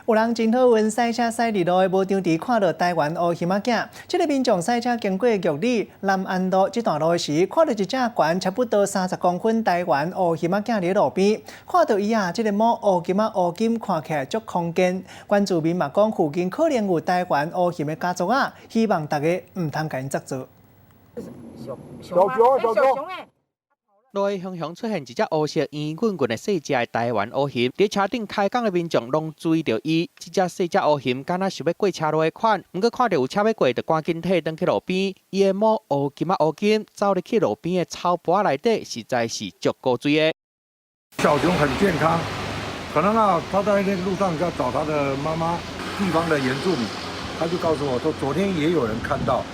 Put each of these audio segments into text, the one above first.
有人真好运，赛车赛日路的无张地看到台湾乌熊仔囝。这个民众赛车经过玉里南安路这段路时，看到一只悬差不多30公分台湾乌熊仔囝伫路边，看到伊这个毛乌金乌金看起来足空间。关注民嘛讲，附近可能有台湾乌熊的家族希望大家唔通甲因作做。小熊诶！路的向出现一只乌色圆滚滚的细只的台湾乌熊，伫车顶开讲的民众拢注意到伊。这只细只乌熊敢若想要过车路的款，不过看到有车要过，就赶紧退转去路边。伊的毛乌金走入去路边的草坡内底，实在是足够水的。小熊很健康，可能他在那个路上要找他的妈妈，地方的原住民，他就告诉我说，昨天也有人看到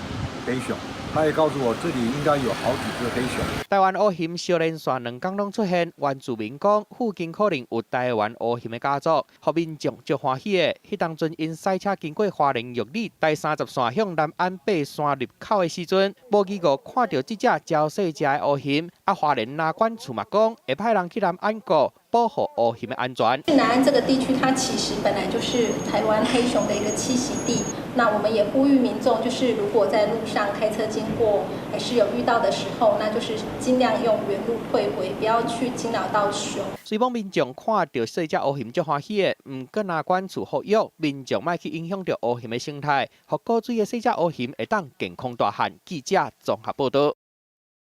黑熊。 他也告诉我，这里应该有好几只黑熊。台湾乌熊小连续2天拢出现，原住民讲附近可能有台湾乌熊的家族，互民众足欢喜的。迄当阵因赛车经过花莲玉里第30线向南安八线入口的时阵，无意外看到这只娇细只的乌熊。花莲南管处嘛讲，会派人去南安国保护乌熊的安全。南安这个地区，它其实本来就是台湾黑熊的一个栖息地。 那我们也呼吁民众，就是如果在路上开车经过，还是有遇到的时候，那就是尽量用原路退回，不要去惊扰到熊。虽望民众看到细只乌熊足欢喜的，唔过若管处呼吁民众莫去影响到乌熊的生态，互过水的细只乌熊会当健康大汉。记者综合报道。